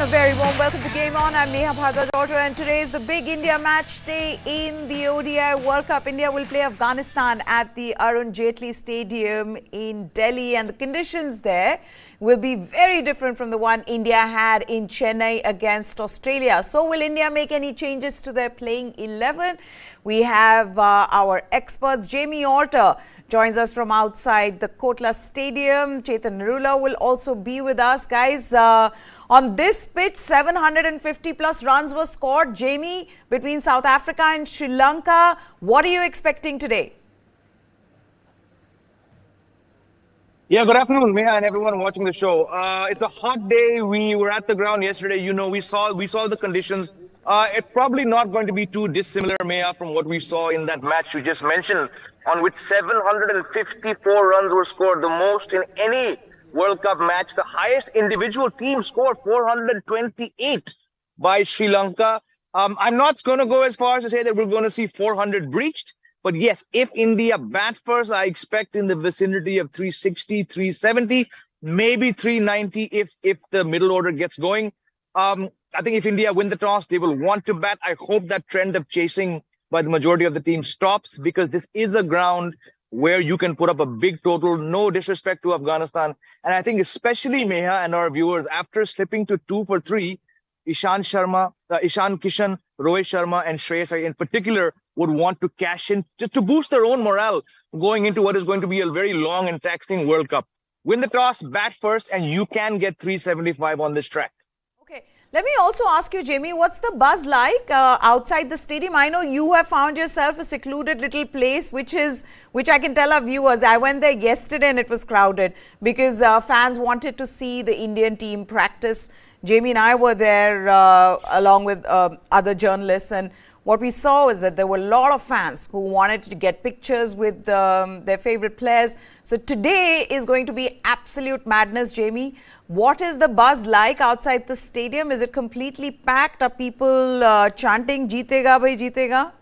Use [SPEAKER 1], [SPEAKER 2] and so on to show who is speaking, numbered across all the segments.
[SPEAKER 1] A very warm welcome to Game On. I'm Neha Bhardwaj, and today is the big India match day in the ODI World Cup. India will play Afghanistan at the Arun Jaithley Stadium in Delhi, and the conditions there will be very different from the one India had in Chennai against Australia. So will India make any changes to their playing 11? We have our experts. Jamie Alter joins us from outside the Kotla Stadium. Chetan Narula will also be with us. Guys, on this pitch, 750 plus runs were scored. Jamie, between South Africa and Sri Lanka, what are you expecting today?
[SPEAKER 2] Yeah, good afternoon, Meha, and everyone watching the show. It's a hot day. We were at the ground yesterday. You know, we saw the conditions. It's probably not going to be too dissimilar, Meha, from what we saw in that match you just mentioned, on which 754 runs were scored, the most in any World Cup match. The highest individual team score, 428 by Sri Lanka. I'm not going to go as far as to say that we're going to see 400 breached. But yes, if India bat first, I expect in the vicinity of 360, 370, maybe 390 if the middle order gets going. I think if India win the toss, they will want to bat. I hope that trend of chasing by the majority of the team stops, because this is a ground where you can put up a big total. No disrespect to Afghanistan. And I think especially Meha and our viewers, after slipping to 2 for 3, Ishan Kishan, Rohit Sharma and Shreyas Iyer in particular would want to cash in just to boost their own morale going into what is going to be a very long and taxing World Cup. Win the toss, bat first, and you can get 375 on this track.
[SPEAKER 1] Okay, let me also ask you, Jamie, what's the buzz like outside the stadium? I know you have found yourself a secluded little place, which I can tell our viewers. I went there yesterday and it was crowded because fans wanted to see the Indian team practice. Jamie and I were there along with other journalists, and what we saw is that there were a lot of fans who wanted to get pictures with their favorite players. So today is going to be absolute madness, Jamie. What is the buzz like outside the stadium? Is it completely packed? Are people chanting "Jeetega bhai, jeetega"?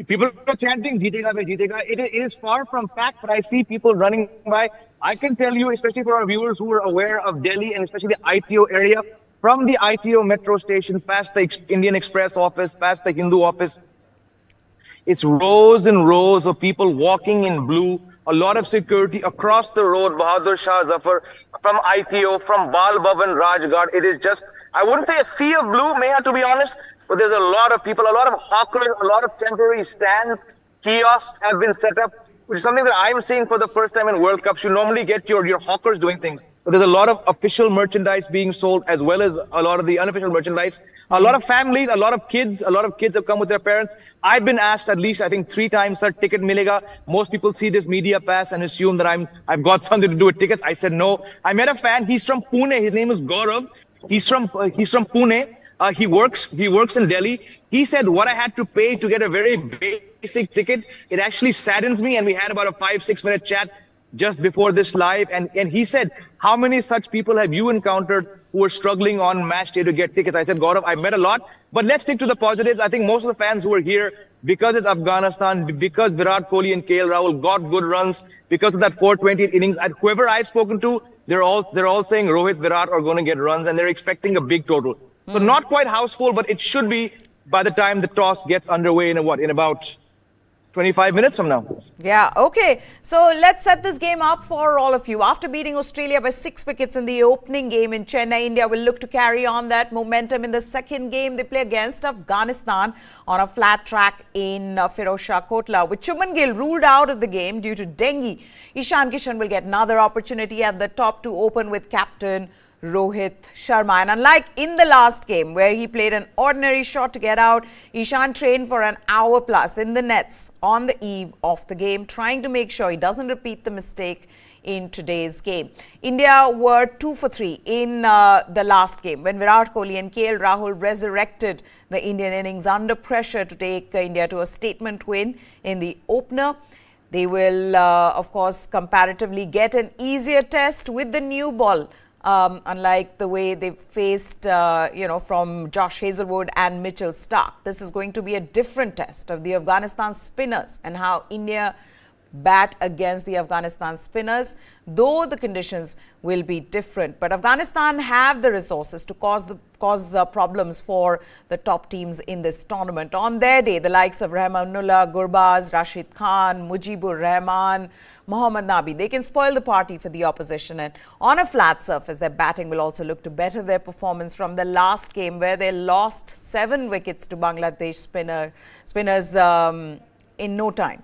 [SPEAKER 2] People are chanting "Jeetega bhai, jeetega." It is far from packed, but I see people running by. I can tell you, especially for our viewers who are aware of Delhi and especially the ITO area, from the ITO metro station, past the Indian Express office, past the Hindu office, it's rows and rows of people walking in blue, a lot of security across the road, Bahadur Shah Zafar, from ITO, from Bal Bhavan, Rajghat. It is just, I wouldn't say a sea of blue, Meha, to be honest, but there's a lot of people, a lot of hawkers, a lot of temporary stands, kiosks have been set up, which is something that I'm seeing for the first time in World Cups. You normally get your hawkers doing things, but there's a lot of official merchandise being sold as well as a lot of the unofficial merchandise. A lot of families, a lot of kids have come with their parents. I've been asked at least, I think, 3 times, sir, ticket milega. Most people see this media pass and assume that I've got something to do with tickets. I said no. I met a fan. He's from Pune. His name is Gaurav. He's from Pune. He works in Delhi. He said what I had to pay to get a very basic ticket, it actually saddens me. And we had about a 5-6 minute chat just before this live. And he said, how many such people have you encountered who are struggling on match day to get tickets? I said, Gaurav, I've met a lot, but let's stick to the positives. I think most of the fans who are here, because it's Afghanistan, because Virat Kohli and KL Rahul got good runs, because of that 420th innings, and whoever I've spoken to, they're all saying Rohit, Virat are going to get runs, and they're expecting a big total. So not quite houseful, but it should be by the time the toss gets underway in about 25 minutes from now.
[SPEAKER 1] Yeah, okay. So let's set this game up for all of you. After beating Australia by 6 wickets in the opening game in Chennai, India will look to carry on that momentum in the second game. They play against Afghanistan on a flat track in Firozshah Kotla. With Shubman Gill ruled out of the game due to dengue, Ishan Kishan will get another opportunity at the top to open with captain Rohit Sharma. And unlike in the last game where he played an ordinary shot to get out, Ishan trained for an hour plus in the nets on the eve of the game, trying to make sure he doesn't repeat the mistake in today's game. India were 2 for 3 in the last game when Virat Kohli and KL Rahul resurrected the Indian innings under pressure to take India to a statement win in the opener. They will, of course, comparatively get an easier test with the new ball. Unlike the way they faced, from Josh Hazlewood and Mitchell Starc. This is going to be a different test of the Afghanistan spinners and how India bat against the Afghanistan spinners, though the conditions will be different. But Afghanistan have the resources to cause problems for the top teams in this tournament. On their day, the likes of Rahmanullah, Gurbaz, Rashid Khan, Mujibur Rahman, Mohammad Nabi, they can spoil the party for the opposition. And on a flat surface, their batting will also look to better their performance from the last game, where they lost 7 wickets to Bangladesh spinners in no time.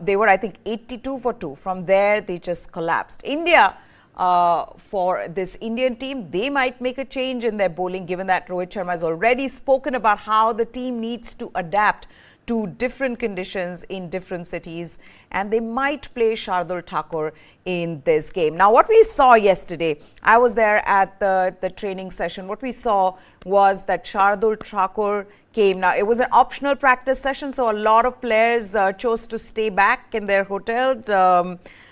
[SPEAKER 1] They were, I think, 82 for 2. From there, they just collapsed. India, for this Indian team, they might make a change in their bowling, given that Rohit Sharma has already spoken about how the team needs to adapt to different conditions in different cities, and they might play Shardul Thakur in this game. Now, what we saw yesterday, I was there at the training session. What we saw was that Shardul Thakur came. Now, it was an optional practice session, so a lot of players chose to stay back in their hotels.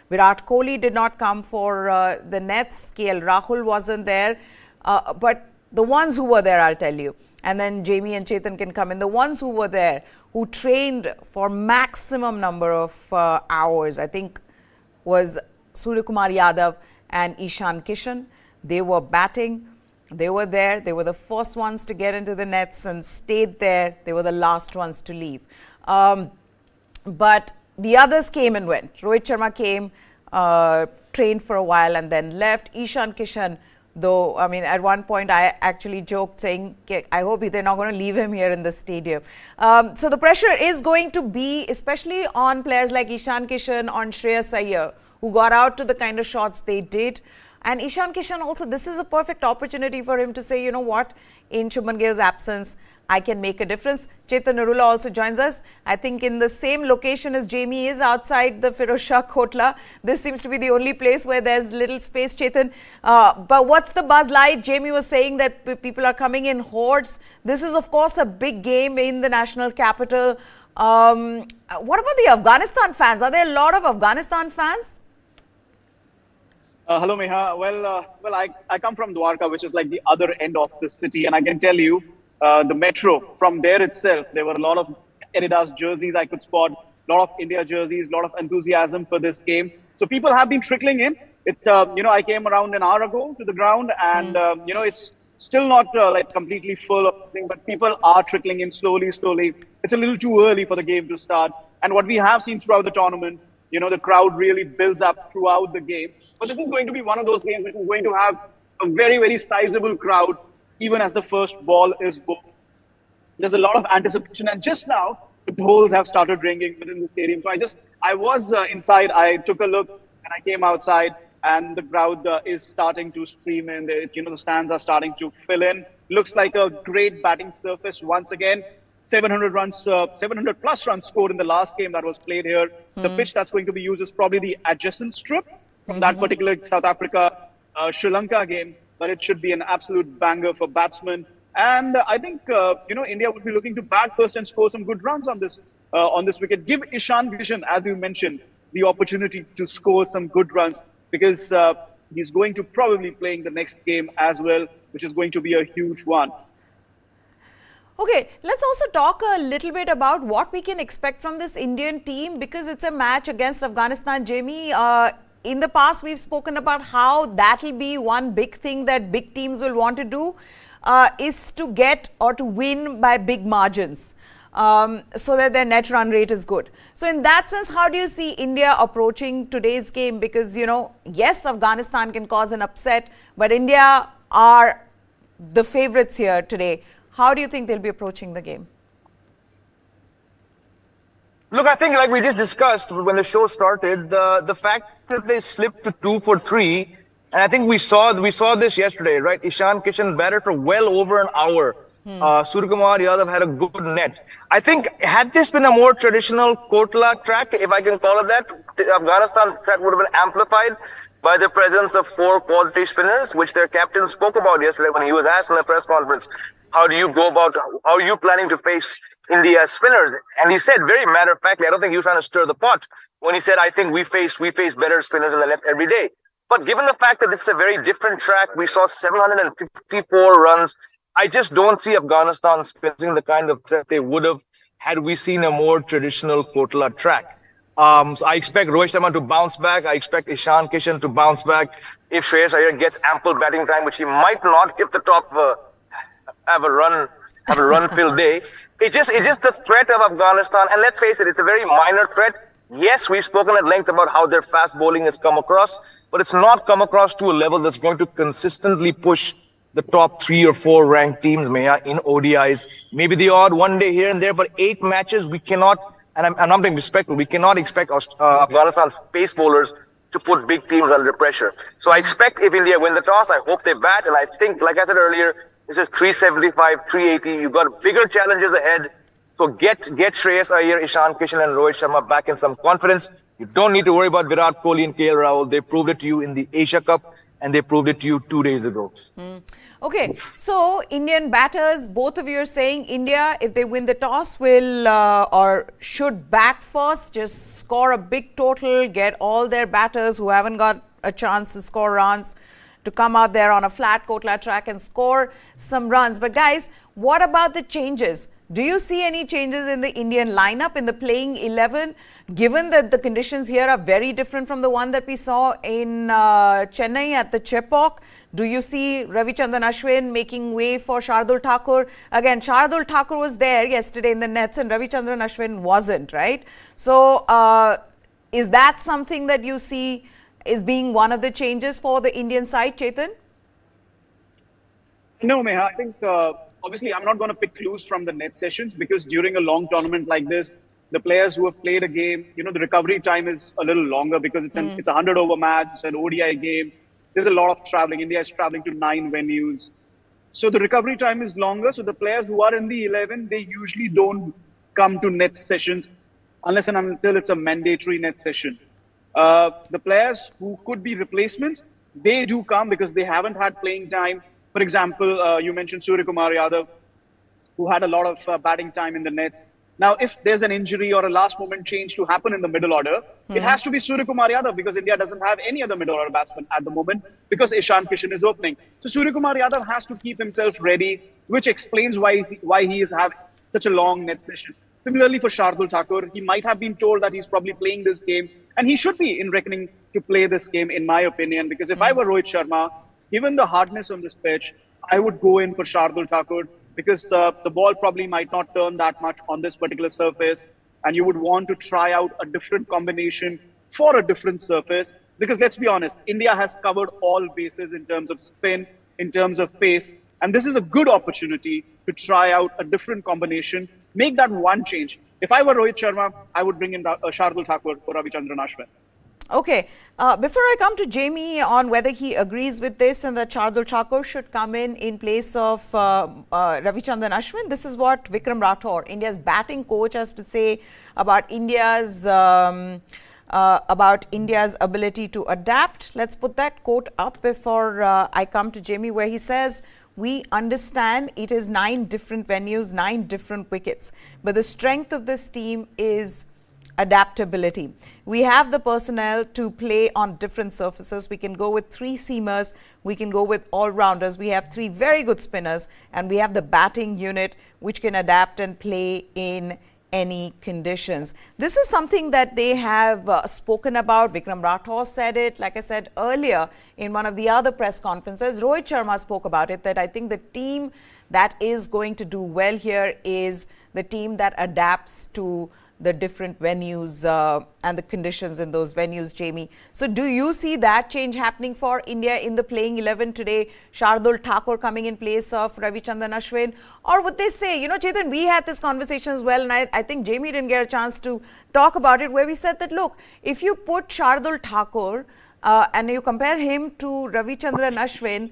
[SPEAKER 1] Virat Kohli did not come for the nets. KL Rahul wasn't there. But the ones who were there, I'll tell you, and then Jamie and Chetan can come in, the ones who were there, who trained for maximum number of hours, I think was Suryakumar Yadav and Ishan Kishan. They were batting. They were there. They were the first ones to get into the nets and stayed there. They were the last ones to leave. But the others came and went. Rohit Sharma came, trained for a while and then left. Ishan Kishan, though, I mean, at one point I actually joked saying, I hope they're not going to leave him here in the stadium. So the pressure is going to be, especially on players like Ishan Kishan, on Shreyas Iyer, who got out to the kind of shots they did. And Ishan Kishan also, this is a perfect opportunity for him to say, you know what, in Shubman Gill's absence, I can make a difference. Chetan Narula also joins us. I think in the same location as Jamie is, outside the Firozshah Kotla. This seems to be the only place where there's little space, Chetan. But what's the buzz like? Jamie was saying that people are coming in hordes. This is, of course, a big game in the national capital. What about the Afghanistan fans? Are there a lot of Afghanistan fans?
[SPEAKER 3] Hello, Meha. Well, I come from Dwarka, which is like the other end of the city. And I can tell you, the metro, from there itself, there were a lot of Adidas jerseys I could spot, a lot of India jerseys, a lot of enthusiasm for this game. So people have been trickling in. I came around an hour ago to the ground, and, it's still not like completely full of things, but people are trickling in slowly. It's a little too early for the game to start. And what we have seen throughout the tournament, the crowd really builds up throughout the game. But this is going to be one of those games which is going to have a very, very sizable crowd, even as the first ball is bowled. There's a lot of anticipation, and just now the bowls have started ringing within the stadium. So I was inside. I took a look, and I came outside, and the crowd is starting to stream in. The stands are starting to fill in. Looks like a great batting surface once again. 700 plus runs scored in the last game that was played here. The pitch that's going to be used is probably the adjacent strip from that particular South Africa Sri Lanka game, but it should be an absolute banger for batsmen. And I think India would be looking to bat first and score some good runs on this wicket. Give Ishan Kishan, as you mentioned, the opportunity to score some good runs, because he's going to probably playing the next game as well, which is going to be a huge one.
[SPEAKER 1] Okay, let's also talk a little bit about what we can expect from this Indian team, because it's a match against Afghanistan. Jamie, in the past, we've spoken about how that will be one big thing that big teams will want to do, is to get or to win by big margins, so that their net run rate is good. So in that sense, how do you see India approaching today's game? Because, yes, Afghanistan can cause an upset, but India are the favorites here today. How do you think they'll be approaching the game?
[SPEAKER 2] Look, I think like we just discussed when the show started, the fact that they slipped to 2 for 3, and I think we saw this yesterday, right? Ishan Kishan batted for well over an hour. Suryakumar Yadav had a good net. I think had this been a more traditional Kotla track, if I can call it that, the Afghanistan track would have been amplified by the presence of 4 quality spinners, which their captain spoke about yesterday when he was asked in the press conference. How are you planning to face India's spinners? And he said very matter-of-factly, I don't think he was trying to stir the pot, when he said, I think we face better spinners in the left every day. But given the fact that this is a very different track, we saw 754 runs. I just don't see Afghanistan spinning the kind of threat they would have had we seen a more traditional Kotla track. So I expect Rohit Sharma to bounce back. I expect Ishan Kishan to bounce back. If Shreyas Iyer gets ample batting time, which he might not if the top have a run-filled day. It's just the threat of Afghanistan, and let's face it, it's a very minor threat. Yes, we've spoken at length about how their fast bowling has come across, but it's not come across to a level that's going to consistently push the top 3 or 4 ranked teams, Maya, in ODIs. Maybe the odd one day here and there, but 8 matches, we cannot, and I'm not being respectful, we cannot expect Afghanistan's pace bowlers to put big teams under pressure. So I expect if India win the toss, I hope they bat, and I think, like I said earlier, this is 375, 380. You've got bigger challenges ahead. So get Shreyas Iyer, Ishan Kishan, and Rohit Sharma back in some confidence. You don't need to worry about Virat Kohli and KL Rahul. They proved it to you in the Asia Cup, and they proved it to you 2 days ago.
[SPEAKER 1] Okay, so Indian batters, both of you are saying India, if they win the toss, will or should bat first, just score a big total, get all their batters who haven't got a chance to score runs to come out there on a flat Kotla track and score some runs. But guys, what about the changes? Do you see any changes in the Indian lineup, in the playing 11, given that the conditions here are very different from the one that we saw in Chennai at the Chepauk? Do you see Ravichandran Ashwin making way for Shardul Thakur? Again, Shardul Thakur was there yesterday in the nets and Ravichandran Ashwin wasn't, right? So is that something that you see is being one of the changes for the Indian side, Chetan?
[SPEAKER 3] No, Meha. I think obviously I'm not going to pick clues from the net sessions because during a long tournament like this, the players who have played a game, the recovery time is a little longer because it's a 100-over match, it's an ODI game. There's a lot of traveling. India is traveling to 9 venues. So the recovery time is longer. So the players who are in the 11, they usually don't come to net sessions unless and until it's a mandatory net session. The players who could be replacements, they do come because they haven't had playing time. For example, you mentioned Suryakumar Yadav, who had a lot of batting time in the nets. Now, if there's an injury or a last-moment change to happen in the middle order, it has to be Suryakumar Yadav because India doesn't have any other middle-order batsman at the moment because Ishan Kishan is opening. So Suryakumar Yadav has to keep himself ready, which explains why he is having such a long net session. Similarly, for Shardul Thakur, he might have been told that he's probably playing this game, and he should be in reckoning to play this game, in my opinion, because if I were Rohit Sharma, given the hardness on this pitch, I would go in for Shardul Thakur because the ball probably might not turn that much on this particular surface, and you would want to try out a different combination for a different surface. Because let's be honest, India has covered all bases in terms of spin, in terms of pace, and this is a good opportunity to try out a different combination, make that one change. If I were Rohit Sharma, I would bring in Shardul Thakur for Ravichandran Ashwin.
[SPEAKER 1] Okay, before I come to Jamie on whether he agrees with this and that Shardul Thakur should come in place of Ravichandran Ashwin, this is what Vikram Rathore, India's batting coach, has to say about India's ability to adapt. Let's put that quote up before I come to Jamie, where he says, "We understand it is 9 different venues, 9 different wickets, but the strength of this team is adaptability. We have the personnel to play on different surfaces. We can go with 3 seamers, we can go with all-rounders. We have 3 very good spinners, and we have the batting unit which can adapt and play in any conditions." This is something that they have spoken about. Vikram Rathore said it. Like I said earlier in one of the other press conferences, Rohit Sharma spoke about it, that I think the team that is going to do well here is the team that adapts to the different venues and the conditions in those venues, Jamie. So do you see that change happening for India in the playing 11 today? Shardul Thakur coming in place of Ravichandran Ashwin? Or would they say, Chetan, we had this conversation as well, and I think Jamie didn't get a chance to talk about it, where we said that, look, if you put Shardul Thakur and you compare him to Ravichandran Ashwin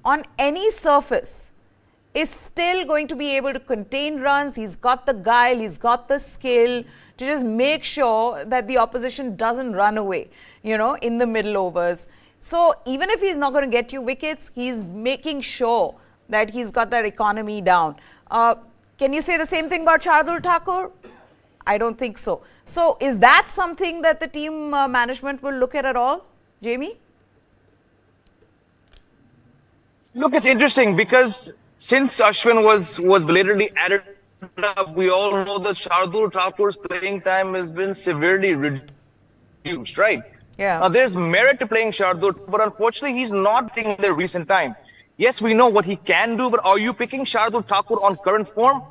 [SPEAKER 1] on any surface is still going to be able to contain runs. He's got the guile, he's got the skill to just make sure that the opposition doesn't run away, in the middle overs. So even if he's not going to get you wickets, he's making sure that he's got that economy down. Can you say the same thing about Shardul Thakur? I don't think so. So is that something that the team management will look at all, Jamie?
[SPEAKER 2] Look, it's interesting because since Ashwin was belatedly added up, we all know that Shardul Thakur's playing time has been severely reduced, right?
[SPEAKER 1] Yeah.
[SPEAKER 2] Now, there's merit to playing Shardul, but unfortunately, he's not playing in the recent time. Yes, we know what he can do, but are you picking Shardul Thakur on current form?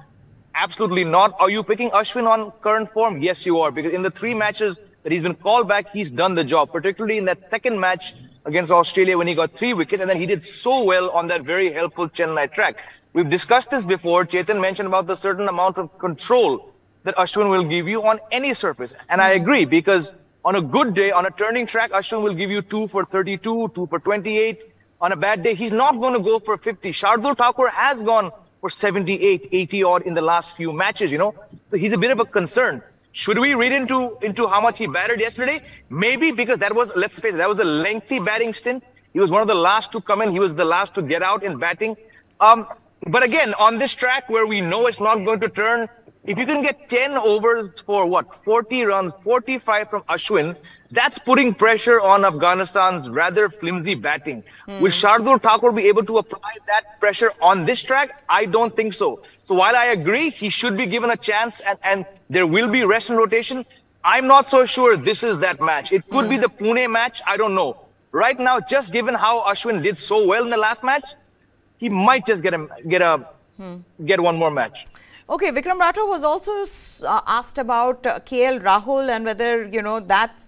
[SPEAKER 2] Absolutely not. Are you picking Ashwin on current form? Yes, you are, because in the 3 matches that he's been called back, he's done the job, particularly in that second match against Australia when he got 3 wickets, and then he did so well on that very helpful Chennai track. We've discussed this before. Chetan mentioned about the certain amount of control that Ashwin will give you on any surface. And I agree, because on a good day, on a turning track, Ashwin will give you 2 for 32, 2 for 28. On a bad day, he's not going to go for 50. Shardul Thakur has gone for 78, 80 odd in the last few matches, So he's a bit of a concern. Should we read into how much he batted yesterday? Maybe, because that was, let's face it, that was a lengthy batting stint. He was one of the last to come in. He was the last to get out in batting. But again, on this track where we know it's not going to turn, if you can get 10 overs for 40 runs, 45 from Ashwin, that's putting pressure on Afghanistan's rather flimsy batting. Will Shardul Thakur be able to apply that pressure on this track? I don't think so. So while I agree he should be given a chance and there will be rest and rotation, I'm not so sure this is that match. It could be the Pune match. I don't know. Right now, just given how Ashwin did so well in the last match, he might just get one more match.
[SPEAKER 1] Okay, Vikram Rathore was also asked about KL Rahul and whether,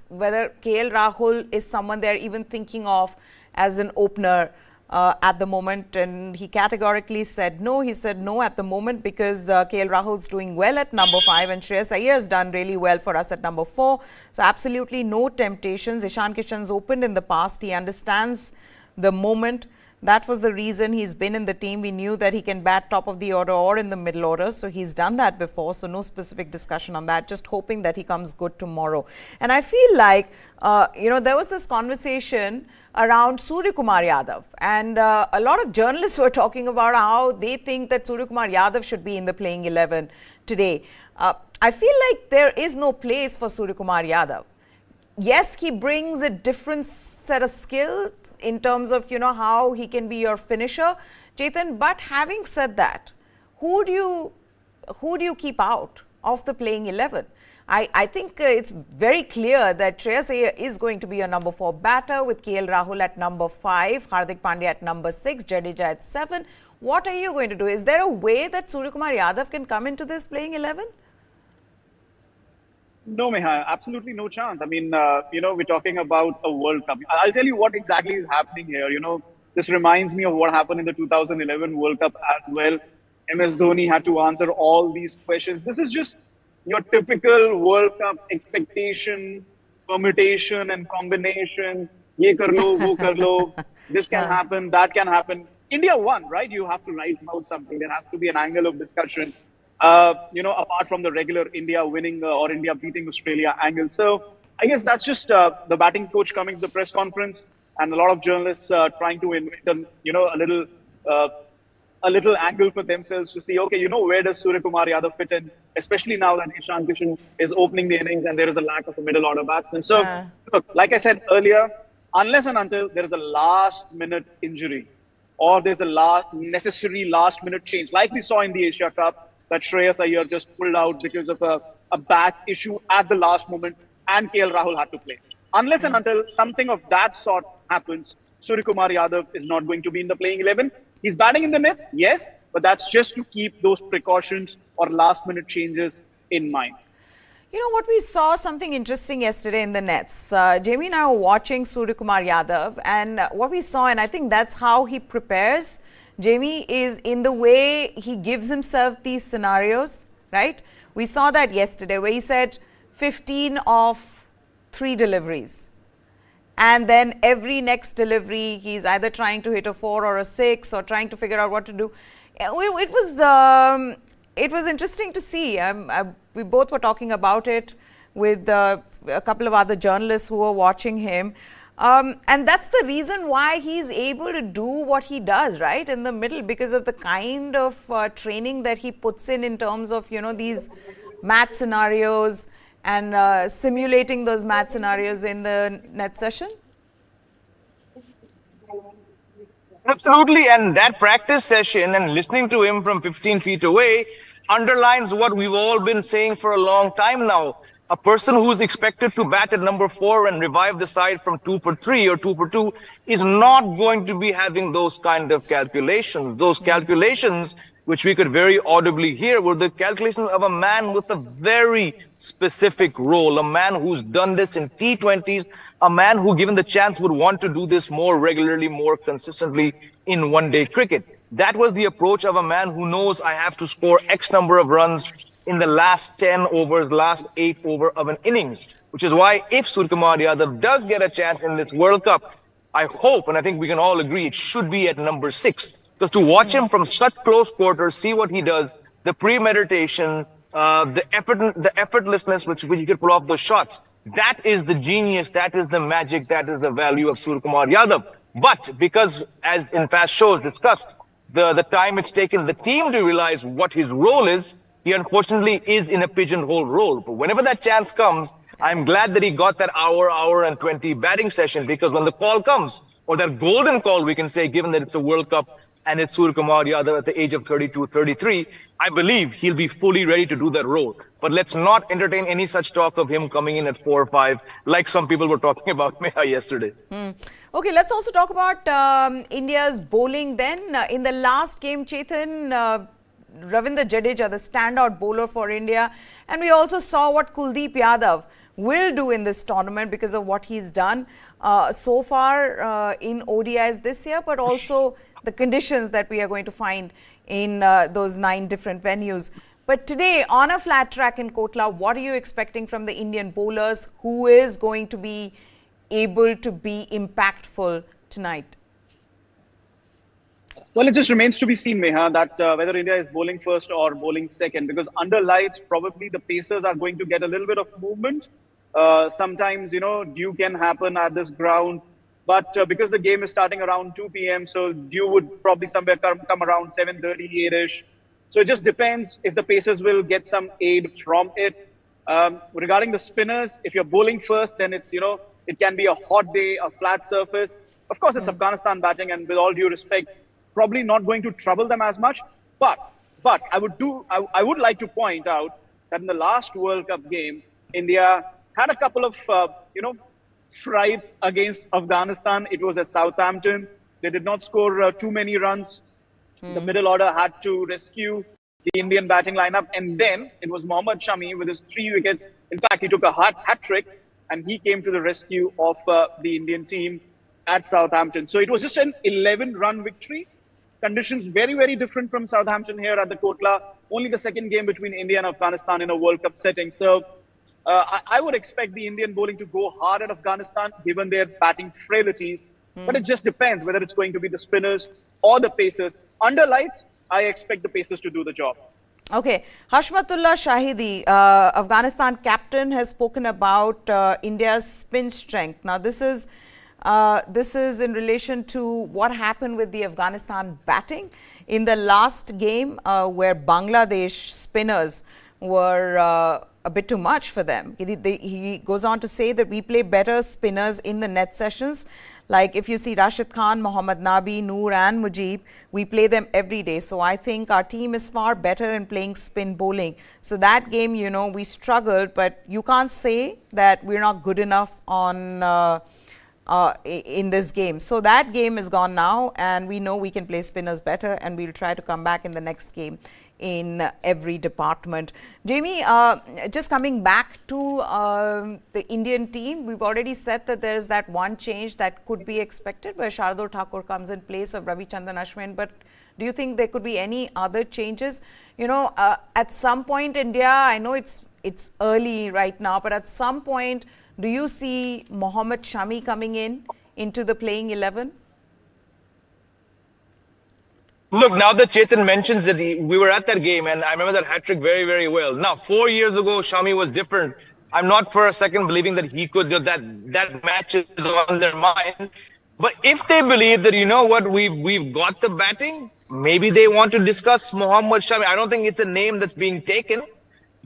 [SPEAKER 1] whether KL Rahul is someone they're even thinking of as an opener at the moment. And he categorically said no. He said no at the moment because KL Rahul's doing well at number 5 and Shreyas Iyer's done really well for us at number 4. So absolutely no temptations. Ishan Kishan's opened in the past. He understands the moment. That was the reason he's been in the team. We knew that he can bat top of the order or in the middle order. So he's done that before. So no specific discussion on that. Just hoping that he comes good tomorrow. And I feel like, there was this conversation around Surya Kumar Yadav. And a lot of journalists were talking about how they think that Surya Kumar Yadav should be in the playing 11 today. I feel like there is no place for Surya Kumar Yadav. Yes, he brings a different set of skills in terms of, how he can be your finisher, Chetan. But having said that, who do you keep out of the playing 11? I think it's very clear that Shreyas Iyer is going to be a number 4 batter with KL Rahul at number 5, Hardik Pandya at number 6, Jadeja at 7. What are you going to do? Is there a way that Surya Kumar Yadav can come into this playing 11?
[SPEAKER 3] No, Meha, absolutely no chance. I mean, we're talking about a World Cup. I'll tell you what exactly is happening here. This reminds me of what happened in the 2011 World Cup as well. MS Dhoni had to answer all these questions. This is just your typical World Cup expectation, permutation and combination. Ye kar lo, wo kar lo. This can happen, that can happen. India won, right? You have to write about something. There has to be an angle of discussion. Apart from the regular India winning or India beating Australia angle. So I guess that's just the batting coach coming to the press conference and a lot of journalists trying to invent a little angle for themselves to see, okay, where does Surya Kumar Yadav fit in, especially now that Ishan Kishan is opening the innings and there is a lack of a middle order batsman. So look, like I said earlier, unless and until there is a last minute injury or there's a necessary last minute change, like we saw in the Asia Cup, that Shreyas Iyer just pulled out because of a back issue at the last moment and KL Rahul had to play. Unless and until something of that sort happens, Surya Kumar Yadav is not going to be in the playing 11. He's batting in the nets, yes, but that's just to keep those precautions or last minute changes in mind.
[SPEAKER 1] What we saw something interesting yesterday in the nets. Jamie and I were watching Surya Kumar Yadav, and what we saw, and I think that's how he prepares, Jamie, is in the way he gives himself these scenarios, right? We saw that yesterday where he said 15 of 3 deliveries. And then every next delivery, he's either trying to hit a 4 or a 6 or trying to figure out what to do. It was interesting to see. We both were talking about it with a couple of other journalists who were watching him. And that's the reason why he's able to do what he does, right, in the middle, because of the kind of training that he puts in terms of, these math scenarios and simulating those math scenarios in the net session.
[SPEAKER 2] Absolutely. And that practice session and listening to him from 15 feet away, underlines what we've all been saying for a long time now. A person who's expected to bat at number 4 and revive the side from 2 for 3 or 2 for 2 is not going to be having those kind of calculations. Those calculations, which we could very audibly hear, were the calculations of a man with a very specific role, a man who's done this in T20s, a man who, given the chance, would want to do this more regularly, more consistently in one-day cricket. That was the approach of a man who knows I have to score X number of runs in the last 10 overs, last 8 over of an innings, which is why if Suryakumar Yadav does get a chance in this World Cup, I hope, and I think we can all agree, it should be at number 6. Because to watch him from such close quarters, see what he does, the premeditation, the effortlessness which he could pull off those shots, that is the genius, that is the magic, that is the value of Suryakumar Yadav. But because, as in past shows discussed, the time it's taken the team to realize what his role is, he unfortunately is in a pigeonhole role. But whenever that chance comes, I'm glad that he got that hour and 20 batting session, because when the call comes, or that golden call, we can say, given that it's a World Cup and it's Suryakumar Yadav at the age of 32, 33, I believe he'll be fully ready to do that role. But let's not entertain any such talk of him coming in at 4 or 5, like some people were talking about Meha yesterday.
[SPEAKER 1] Okay, let's also talk about India's bowling then. In the last game, Chetan, Ravindra Jadeja, the standout bowler for India, and we also saw what Kuldeep Yadav will do in this tournament because of what he's done so far in ODIs this year, but also the conditions that we are going to find in those 9 different venues. But today, on a flat track in Kotla, what are you expecting from the Indian bowlers? Who is going to be able to be impactful tonight?
[SPEAKER 3] Well, it just remains to be seen, Meha, that whether India is bowling first or bowling second, because under lights, probably the pacers are going to get a little bit of movement. Sometimes, dew can happen at this ground, but because the game is starting around 2 p.m., so dew would probably somewhere come around 7:30, 8-ish. So it just depends if the pacers will get some aid from it. Regarding the spinners, if you're bowling first, then it's, it can be a hot day, a flat surface. Of course, it's Afghanistan batting, and with all due respect, probably not going to trouble them as much. But I would like to point out that in the last World Cup game, India had a couple of, frights against Afghanistan. It was at Southampton. They did not score too many runs. The middle order had to rescue the Indian batting lineup. And then it was Mohammad Shami with his 3 wickets. In fact, he took a hat trick and he came to the rescue of the Indian team at Southampton. So it was just an 11-run victory. Conditions very, very different from Southampton here at the Kotla. Only the second game between India and Afghanistan in a World Cup setting. So I would expect the Indian bowling to go hard at Afghanistan given their batting frailties. But it just depends whether it's going to be the spinners or the pacers. Under lights, I expect the pacers to do the job.
[SPEAKER 1] Okay, Hashmatullah Shahidi, Afghanistan captain, has spoken about India's spin strength. Now, this is in relation to what happened with the Afghanistan batting in the last game, where Bangladesh spinners were a bit too much for them. He goes on to say that we play better spinners in the net sessions. Like if you see Rashid Khan, Mohammad Nabi, Noor and Mujib, we play them every day. So I think our team is far better in playing spin bowling. So that game, we struggled, but you can't say that we're not good enough on in this game. So that game is gone now, and we know we can play spinners better, and we'll try to come back in the next game in every department. Jamie, just coming back to the Indian team, we've already said that there's that one change that could be expected where Shardul Thakur comes in place of Ravichandran Ashwin, but do you think there could be any other changes? At some point, India, I know it's early right now, but at some point, do you see Mohammad Shami coming into the playing 11?
[SPEAKER 2] Look, now that Chetan mentions it, we were at that game, and I remember that hat-trick very, very well. Now, 4 years ago, Shami was different. I'm not for a second believing that he could do that. That match is on their mind. But if they believe that, we've got the batting, maybe they want to discuss Mohammad Shami. I don't think it's a name that's being taken.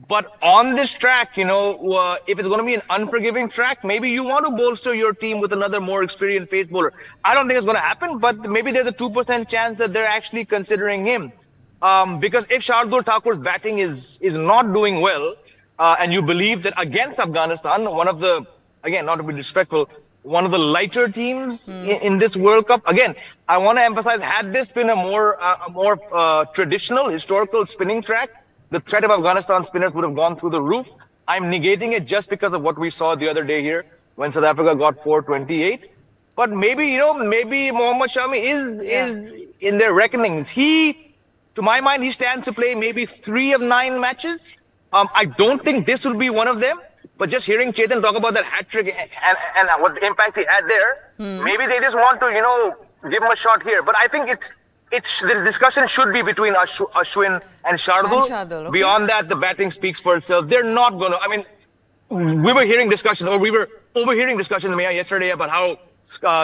[SPEAKER 2] But on this track, if it's going to be an unforgiving track, maybe you want to bolster your team with another more experienced pace bowler. I don't think it's going to happen, but maybe there's a 2% chance that they're actually considering him. Because if Shardul Thakur's batting is not doing well, and you believe that against Afghanistan, one of the, again, not to be disrespectful, one of the lighter teams in this World Cup. Again, I want to emphasize, had this been a more traditional, historical spinning track, the threat of Afghanistan spinners would have gone through the roof. I'm negating it just because of what we saw the other day here when South Africa got 428. But maybe, maybe Mohammad Shami is in their reckonings. To my mind, he stands to play maybe 3 of 9 matches. I don't think this will be one of them. But just hearing Chetan talk about that hat trick and what impact he had there, maybe they just want to, give him a shot here. But I think the discussion should be between Ashwin and Shardul.
[SPEAKER 1] Okay.
[SPEAKER 2] Beyond that, the batting speaks for itself. They're not going to. I mean, we were overhearing discussions, Maya, yesterday about how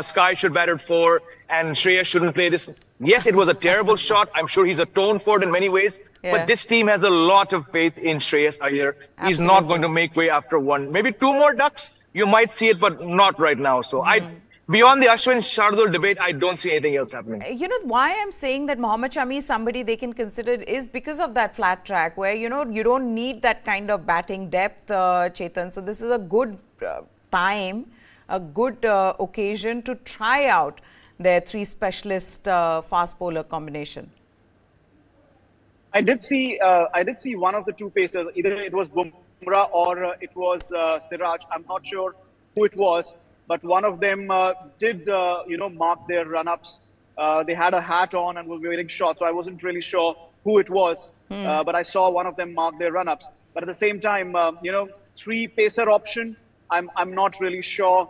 [SPEAKER 2] Sky should bat at 4 and Shreyas shouldn't play this. Yes, it was a terrible shot. I'm sure he's atoned for it in many ways.
[SPEAKER 1] Yeah.
[SPEAKER 2] But this team has a lot of faith in Shreyas Iyer. He's not going to make way after 1. Maybe 2 more ducks. You might see it, but not right now. So beyond the Ashwin Shardul debate, I don't see anything else happening.
[SPEAKER 1] You know why I'm saying that Mohammad Shami is somebody they can consider is because of that flat track where, you don't need that kind of batting depth, Chetan. So this is a good time, a good occasion to try out their 3 specialist fast bowler combination.
[SPEAKER 3] I did see one of the 2 pacers. Either it was Bumrah or it was Siraj. I'm not sure who it was, but one of them did mark their run-ups. They had a hat on and were waiting shots, so I wasn't really sure who it was. But I saw one of them mark their run-ups. But at the same time, 3 pacer option. I'm not really sure.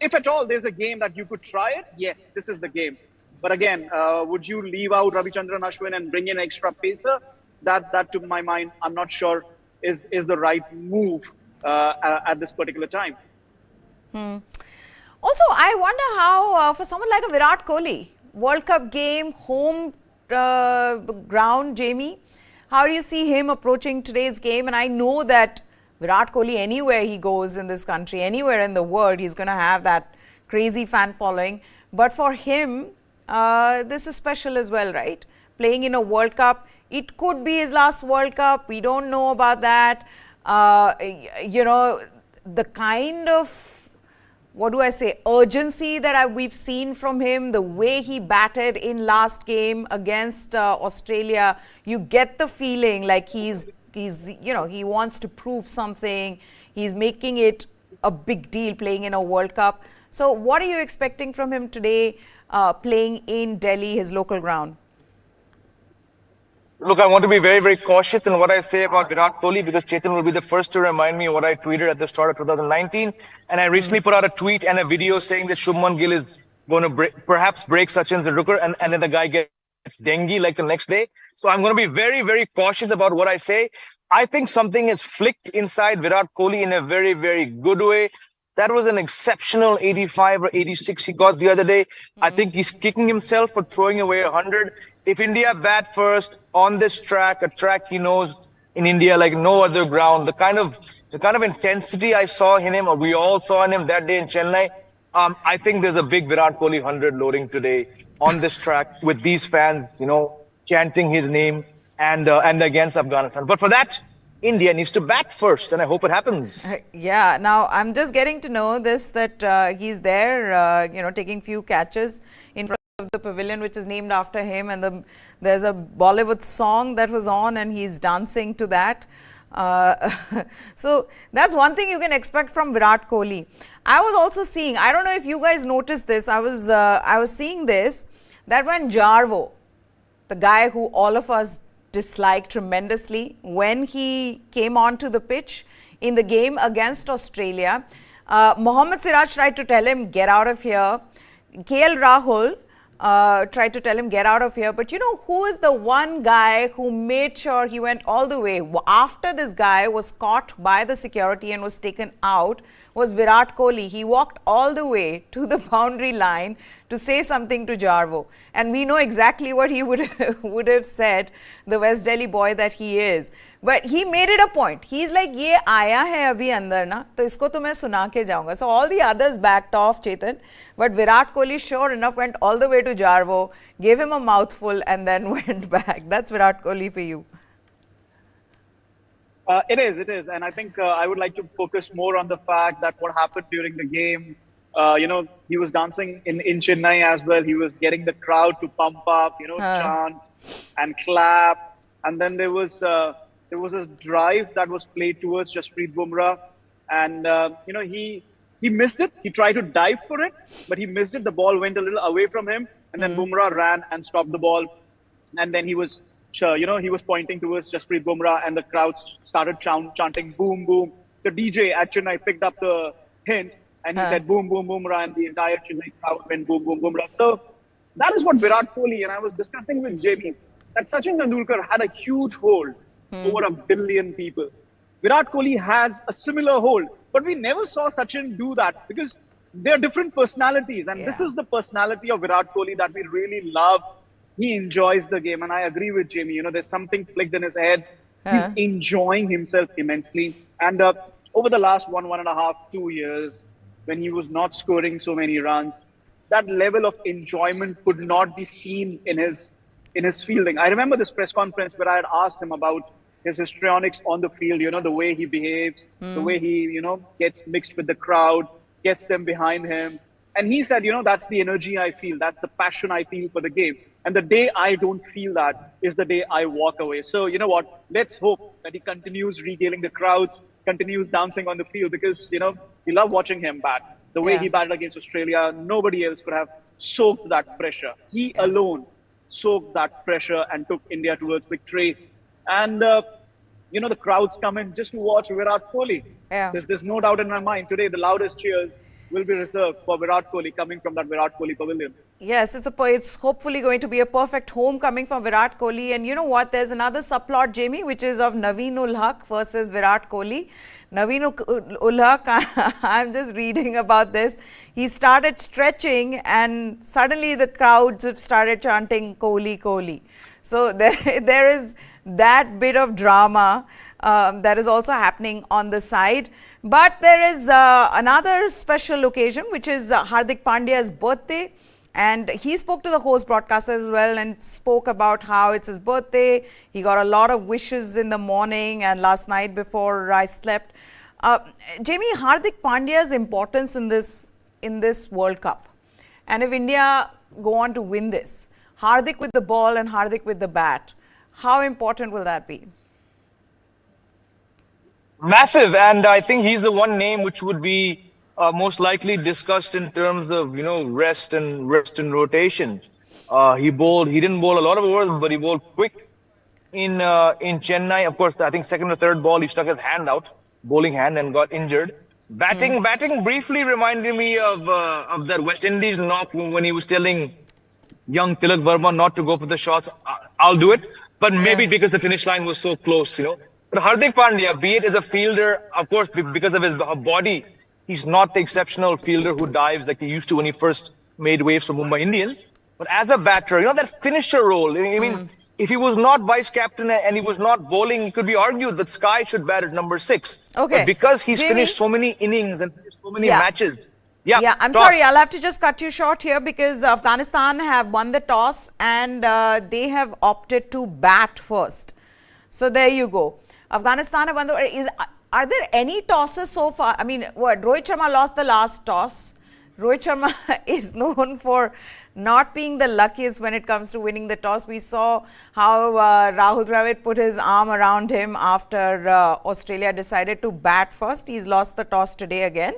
[SPEAKER 3] If at all there's a game that you could try it, yes, this is the game. But again, would you leave out Ravichandran Ashwin and bring in extra pacer? That to my mind, I'm not sure is the right move at this particular time.
[SPEAKER 1] Also, I wonder how, for someone like a Virat Kohli, World Cup game, home ground, Jamie, how do you see him approaching today's game? And I know that Virat Kohli, anywhere he goes in this country, anywhere in the world, he's going to have that crazy fan following. But for him, this is special as well, right? Playing in a World Cup. It could be his last World Cup. We don't know about that. The kind of, urgency that we've seen from him, the way he batted in last game against Australia, you get the feeling like he wants to prove something. He's making it a big deal playing in a World Cup. So what are you expecting from him today, playing in Delhi, his local ground?
[SPEAKER 2] Look, I want to be very, very cautious in what I say about Virat Kohli because Chetan will be the first to remind me what I tweeted at the start of 2019. And I recently put out a tweet and a video saying that Shubman Gill is going to perhaps break Sachin's record and then the guy gets dengue like the next day. So I'm going to be very, very cautious about what I say. I think something is flicked inside Virat Kohli in a very, very good way. That was an exceptional 85 or 86 he got the other day. I think he's kicking himself for throwing away 100. If India bat first on this track, a track he knows in India like no other ground, the kind of intensity I saw in him, or we all saw in him that day in Chennai, I think there's a big Virat Kohli 100 loading today on this track with these fans, chanting his name and against Afghanistan. But for that, India needs to bat first, and I hope it happens.
[SPEAKER 1] Yeah. Now, I'm just getting to know this, that he's there, taking few catches in front of the pavilion, which is named after him. And there's a Bollywood song that was on, and he's dancing to that. So that's one thing you can expect from Virat Kohli. I was also seeing, I don't know if you guys noticed this, I was seeing this, that when Jarvo, the guy who all of us disliked tremendously, when he came onto the pitch in the game against Australia, Mohammad Siraj tried to tell him, get out of here. KL Rahul tried to tell him, get out of here. But you know who is the one guy who made sure he went all the way? After this guy was caught by the security and was taken out, was Virat Kohli. He walked all the way to the boundary line to say something to Jarvo. And we know exactly what he would have said, the West Delhi boy that he is. But he made it a point. He's like, ye aaya hai abhi andar na, to isko to main suna ke jaunga. So all the others backed off, Chetan. But Virat Kohli, sure enough, went all the way to Jarvo, gave him a mouthful and then went back. That's Virat Kohli for you.
[SPEAKER 3] It is. And I think I would like to focus more on the fact that what happened during the game, he was dancing in Chennai as well. He was getting the crowd to pump up, chant and clap. And then there was a drive that was played towards Jasprit Bumrah. And, he missed it. He tried to dive for it, but he missed it. The ball went a little away from him. And then Bumrah ran and stopped the ball. And then he was pointing towards Jasprit Bumrah, and the crowd started chanting boom, boom. The DJ at Chennai picked up the hint, and he said boom, boom, Bumrah, and the entire Chennai crowd went boom, boom, Bumrah. So that is what Virat Kohli, and I was discussing with Jamie, that Sachin Tendulkar had a huge hold over 1 billion people. Virat Kohli has a similar hold, but we never saw Sachin do that because they're different personalities, and this is the personality of Virat Kohli that we really love. He enjoys the game, and I agree with Jamie. There's something flicked in his head. He's enjoying himself immensely. And over the last 1.5, 2 years, when he was not scoring so many runs, that level of enjoyment could not be seen in his fielding. I remember this press conference where I had asked him about his histrionics on the field, the way he behaves, the way he, gets mixed with the crowd, gets them behind him. And he said, that's the energy I feel. That's the passion I feel for the game. And the day I don't feel that is the day I walk away. So, you know what? Let's hope that he continues regaling the crowds, continues dancing on the field because, we love watching him bat. The way he batted against Australia, nobody else could have soaked that pressure. He alone soaked that pressure and took India towards victory. And, the crowds come in just to watch Virat Kohli.
[SPEAKER 1] Yeah.
[SPEAKER 3] There's no doubt in my mind. Today, the loudest cheers will be reserved for Virat Kohli coming from that Virat Kohli pavilion.
[SPEAKER 1] Yes, it's hopefully going to be a perfect homecoming for Virat Kohli. And you know what? There's another subplot, Jamie, which is of Naveen ul Haq versus Virat Kohli. Naveen ul Haq, I'm just reading about this. He started stretching and suddenly the crowds have started chanting Kohli, Kohli. So there is that bit of drama that is also happening on the side. But there is another special occasion, which is Hardik Pandya's birthday. And he spoke to the host broadcaster as well and spoke about how it's his birthday. He got a lot of wishes in the morning and last night before I slept. Jamie, Hardik Pandya's importance in this World Cup. And if India go on to win this, Hardik with the ball and Hardik with the bat, how important will that be?
[SPEAKER 4] Massive, and I think he's the one name which would be most likely discussed in terms of rest and rotation. He didn't bowl a lot of overs, but he bowled quick in Chennai. Of course, I think second or third ball he stuck his hand out, bowling hand, and got injured. Batting briefly reminded me of that West Indies knock when he was telling young Tilak Verma not to go for the shots. I'll do it, but maybe because the finish line was so close, But Hardik Pandya, be it as a fielder, of course, because of his body, he's not the exceptional fielder who dives like he used to when he first made waves for Mumbai Indians. But as a batter, that finisher role, I mean, if he was not vice captain and he was not bowling, it could be argued that Sky should bat at number 6.
[SPEAKER 1] Okay.
[SPEAKER 4] But because he's finished so many innings and so many matches.
[SPEAKER 1] Yeah, I'm sorry, I'll have to just cut you short here because Afghanistan have won the toss and they have opted to bat first. So there you go. Afghanistan have won the... Are there any tosses so far? I mean, Rohit Sharma lost the last toss. Rohit Sharma is known for not being the luckiest when it comes to winning the toss. We saw how Rahul Dravid put his arm around him after Australia decided to bat first. He's lost the toss today again.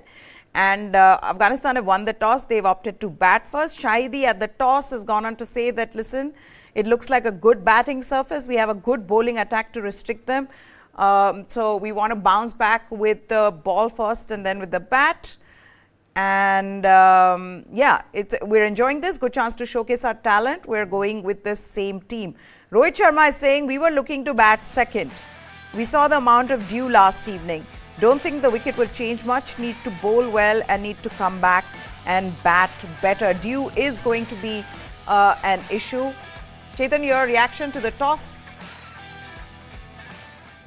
[SPEAKER 1] And Afghanistan have won the toss. They've opted to bat first. Shahidi at the toss has gone on to say that, listen, it looks like a good batting surface. We have a good bowling attack to restrict them. So we want to bounce back with the ball first and then with the bat. And we're enjoying this. Good chance to showcase our talent. We're going with the same team. Rohit Sharma is saying we were looking to bat second. We saw the amount of dew last evening. Don't think the wicket will change much. Need to bowl well and need to come back and bat better. Dew is going to be an issue. Chetan, your reaction to the toss?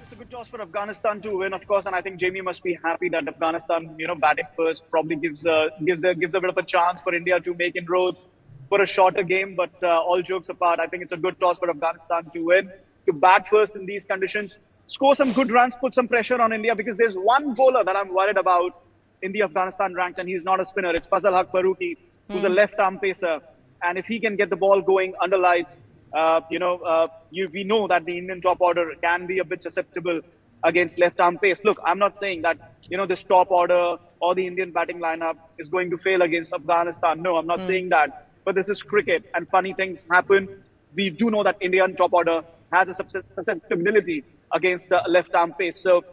[SPEAKER 3] It's a good toss for Afghanistan to win, of course, and I think Jamie must be happy that Afghanistan, batting first probably gives a bit of a chance for India to make inroads for a shorter game. But all jokes apart, I think it's a good toss for Afghanistan to win, to bat first in these conditions, score some good runs, put some pressure on India, because there's one bowler that I'm worried about in the Afghanistan ranks, and he's not a spinner. It's Fazal Haq Faruqi, who's a left-arm pacer, and if he can get the ball going under lights, we know that the Indian top order can be a bit susceptible against left-arm pace. Look, I'm not saying that this top order or the Indian batting lineup is going to fail against Afghanistan. No, I'm not saying that. But this is cricket, and funny things happen. We do know that Indian top order has a susceptibility against left-arm pace. So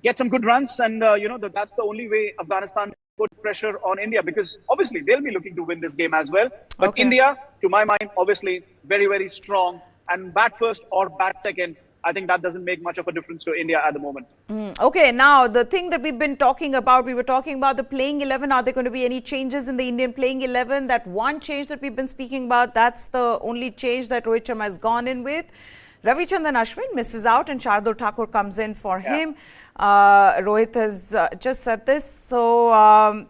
[SPEAKER 3] get some good runs, and that's the only way Afghanistan put pressure on India, because obviously they'll be looking to win this game as well. But India, to my mind, obviously very, very strong, and bat first or bat second, I think that doesn't make much of a difference to India at the moment.
[SPEAKER 1] Okay, now the thing that we've been talking about, we were talking about the playing 11. Are there going to be any changes in the Indian playing 11? That one change that we've been speaking about, that's the only change that Rohit Sharma has gone in with. Ravichandran Ashwin misses out and Shardul Thakur comes in for him. Rohit has just said this. So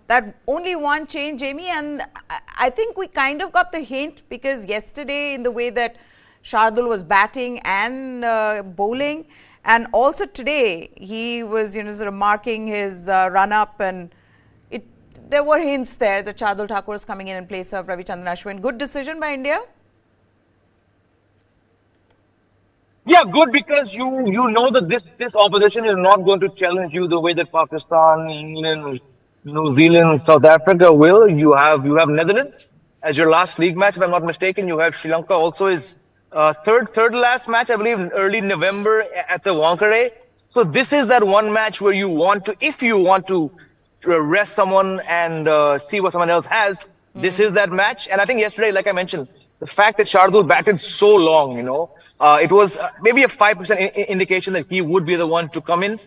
[SPEAKER 1] that only one change, Jamie, and I think we kind of got the hint, because yesterday in the way that Shardul was batting and bowling, and also today he was sort of marking his run up, and there were hints there that Shardul Thakur was coming in place of Ravichandran Ashwin. Good decision by India.
[SPEAKER 4] Yeah, good, because you know that this opposition is not going to challenge you the way that Pakistan, England, New Zealand, South Africa will. You have Netherlands as your last league match, if I'm not mistaken. You have Sri Lanka also is third last match, I believe, in early November at the Wankhede. So this is that one match where if you want to rest someone and see what someone else has, this is that match. And I think yesterday, like I mentioned, the fact that Shardul batted so long, it was maybe a 5% indication that he would be the one to come in.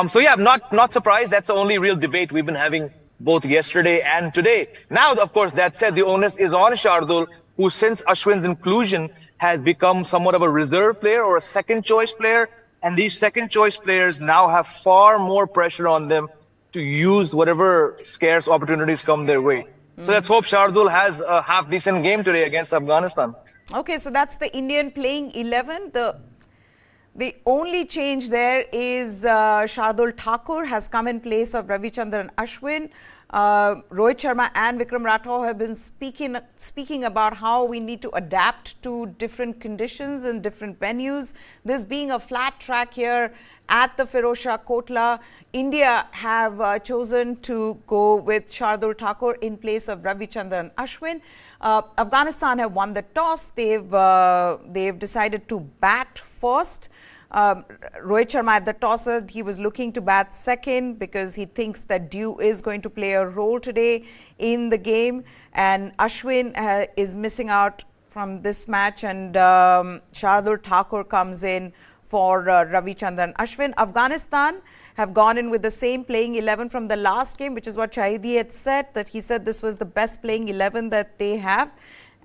[SPEAKER 4] So yeah, I'm not surprised. That's the only real debate we've been having both yesterday and today. Now, of course, that said, the onus is on Shardul, who since Ashwin's inclusion has become somewhat of a reserve player or a second choice player. And these second choice players now have far more pressure on them to use whatever scarce opportunities come their way. So let's hope Shardul has a half decent game today against Afghanistan.
[SPEAKER 1] Okay, so that's the Indian playing 11. The only change there is Shardul Thakur has come in place of Ravichandran Ashwin. Rohit Sharma and Vikram Rathore have been speaking about how we need to adapt to different conditions and different venues. This being a flat track here at the Firozshah Kotla, India have chosen to go with Shardul Thakur in place of Ravichandran Ashwin. Afghanistan have won the toss. They've decided to bat first. Rohit Sharma at the toss, he was looking to bat second because he thinks that Dew is going to play a role today in the game, and Ashwin is missing out from this match, and Shardul Thakur comes in for Ravichandran Ashwin. Afghanistan have gone in with the same playing 11 from the last game, which is what Shahidi had said, that he said this was the best playing 11 that they have,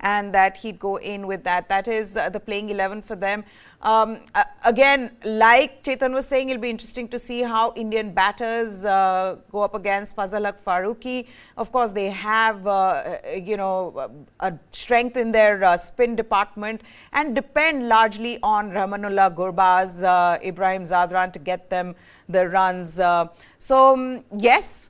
[SPEAKER 1] and that he'd go in with that. That is the playing 11 for them. Again, like Chetan was saying, it'll be interesting to see how Indian batters go up against Fazal Haq Faruqi. Of course, they have, a strength in their spin department and depend largely on Rahmanullah Gurbaz, Ibrahim Zadran to get them the runs. Yes,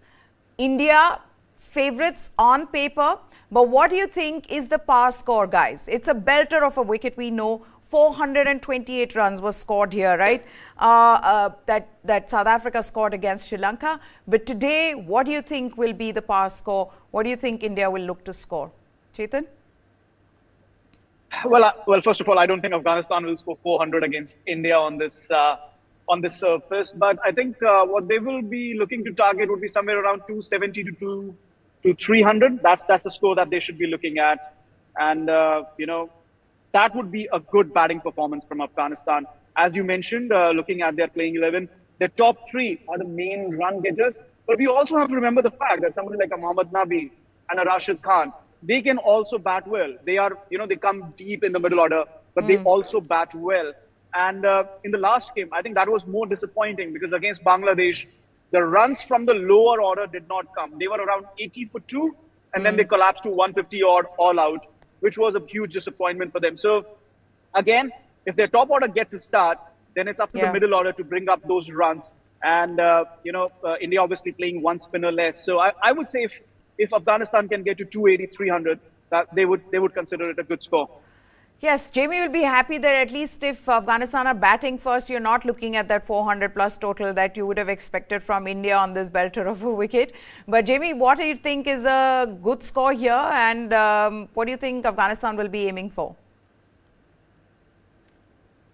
[SPEAKER 1] India favourites on paper. But what do you think is the power score, guys? It's a belter of a wicket, we know. 428 runs was scored here, right? That South Africa scored against Sri Lanka. But today, what do you think will be the power score? What do you think India will look to score? Chetan?
[SPEAKER 3] Well, first of all, I don't think Afghanistan will score 400 against India on this surface. But I think what they will be looking to target would be somewhere around 270 to 300. That's the score that they should be looking at, and that would be a good batting performance from Afghanistan. As you mentioned, looking at their playing 11, The top three are the main run getters. But we also have to remember the fact that somebody like a Mohammad Nabi and a Rashid Khan, they can also bat well. They are, they come deep in the middle order, but they also bat well. And in the last game, I think that was more disappointing because against Bangladesh, the runs from the lower order did not come. They were around 80 for 2, and then they collapsed to 150 odd all out, which was a huge disappointment for them. So again, if their top order gets a start, then it's up to the middle order to bring up those runs. And, India obviously playing one spinner less. So I would say if Afghanistan can get to 280, 300, that they would consider it a good score.
[SPEAKER 1] Yes, Jamie will be happy that at least if Afghanistan are batting first, you're not looking at that 400 plus total that you would have expected from India on this belter of a wicket. But Jamie, what do you think is a good score here, and what do you think Afghanistan will be aiming for?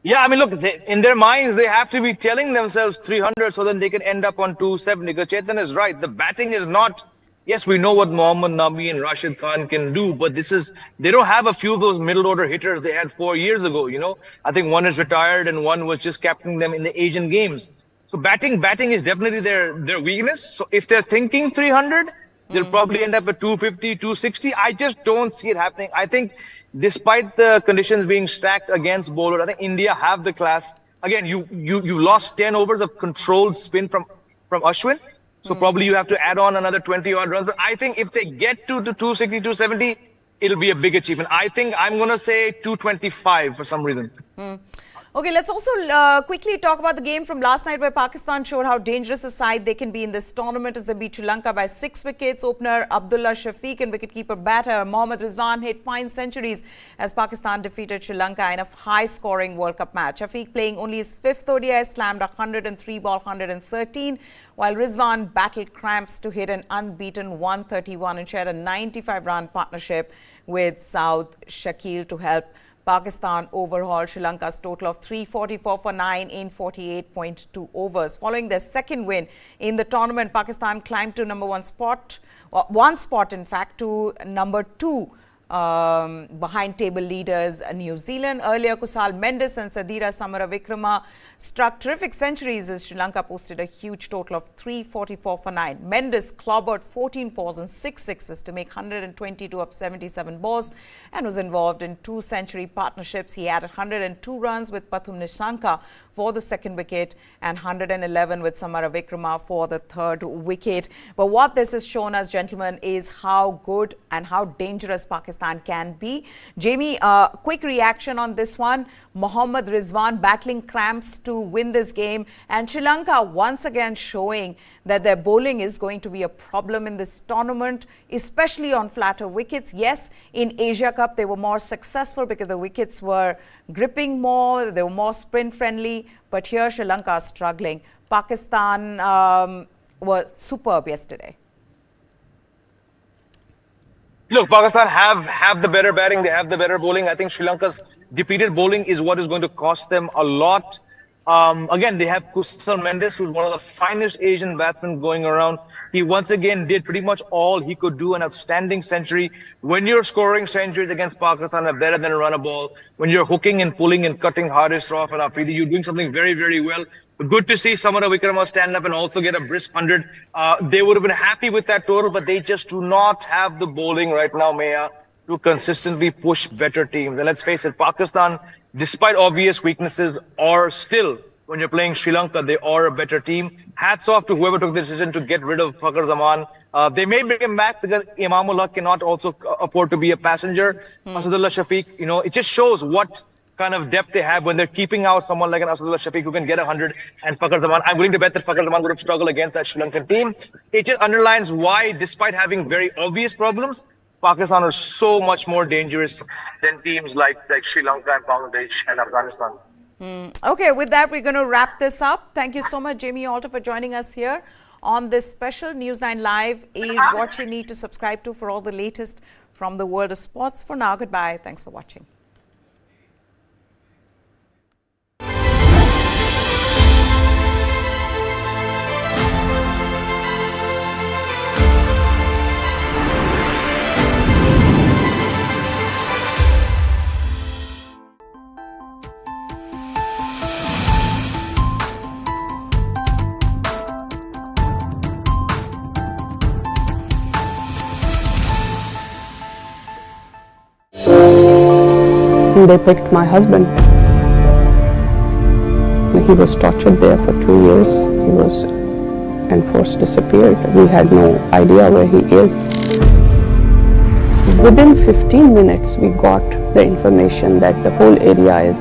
[SPEAKER 4] Yeah, I mean, look, in their minds, they have to be telling themselves 300 so then they can end up on 270. Because Chetan is right. The batting is not, yes, we know what Mohammad Nabi and Rashid Khan can do, but they don't have a few of those middle order hitters they had 4 years ago, I think one is retired and one was just captaining them in the Asian games. So batting is definitely their weakness. So if they're thinking 300, they'll probably end up at 250, 260. I just don't see it happening. I think despite the conditions being stacked against bowlers, I think India have the class. Again, you lost 10 overs of controlled spin from Ashwin. So probably you have to add on another 20 odd runs. But I think if they get to the 260, 270, it'll be a big achievement. I think I'm going to say 225 for some reason.
[SPEAKER 1] Okay, let's also quickly talk about the game from last night where Pakistan showed how dangerous a side they can be in this tournament as they beat Sri Lanka by 6 wickets. Opener Abdullah Shafiq and wicketkeeper batter Mohammad Rizwan hit fine centuries as Pakistan defeated Sri Lanka in a high-scoring World Cup match. Shafiq, playing only his 5th ODI, slammed 103 ball 113, while Rizwan battled cramps to hit an unbeaten 131 and shared a 95-run partnership with Saud Shakil to help Pakistan overhaul Sri Lanka's total of 344 for 9 in 48.2 overs. Following their second win in the tournament, Pakistan climbed to number one spot, in fact, to number 2 behind table leaders New Zealand. Earlier, Kusal Mendes and Sadira Samaravikrama struck terrific centuries as Sri Lanka posted a huge total of 344 for 9. Mendes clobbered 14 fours and 6 sixes to make 122 of 77 balls and was involved in 2 century partnerships. He added 102 runs with Pathum Nishanka for the second wicket and 111 with Samaravikrama for the third wicket. But what this has shown us, gentlemen, is how good and how dangerous Pakistan can be. Jamie, quick reaction on this one. Mohammad Rizwan battling cramps to win this game, and Sri Lanka once again showing that their bowling is going to be a problem in this tournament, especially on flatter wickets. Yes, in Asia Cup they were more successful because the wickets were gripping more, they were more sprint friendly, but here Sri Lanka is struggling. Pakistan were superb yesterday.
[SPEAKER 4] Look, Pakistan have the better batting, they have the better bowling. I think Sri Lanka's depleted bowling is what is going to cost them a lot. Again, they have Kusal Mendes, who's one of the finest Asian batsmen going around. He once again did pretty much all he could do, an outstanding century. When you're scoring centuries against Pakistan are better than a run a ball, when you're hooking and pulling and cutting Haris Rauf and Afridi, you're doing something very, very well. Good to see Samaravikrama stand up and also get a brisk 100. They would have been happy with that total, but they just do not have the bowling right now, Maya, to consistently push better teams. And let's face it, Pakistan, despite obvious weaknesses, are still, when you're playing Sri Lanka, they are a better team. Hats off to whoever took the decision to get rid of Fakhar Zaman. They may bring him back because Imamullah cannot also afford to be a passenger. Asadullah Shafiq, it just shows what kind of depth they have when they're keeping out someone like an Asadullah Shafiq who can get 100 and Fakhar Zaman. I'm willing to bet that Fakhar Zaman would have struggled against that Sri Lankan team. It just underlines why, despite having very obvious problems, Pakistan are so much more dangerous than teams like Sri Lanka and Bangladesh and Afghanistan.
[SPEAKER 1] Okay, with that, we're going to wrap this up. Thank you so much, Jamie Alter, for joining us here on this special News9 Live is what you need to subscribe to for all the latest from the world of sports. For now, goodbye. Thanks for watching.
[SPEAKER 5] and they picked my husband. He was tortured there for 2 years. He was enforced disappeared. We had no idea where he is. Within 15 minutes, we got the information that the whole area is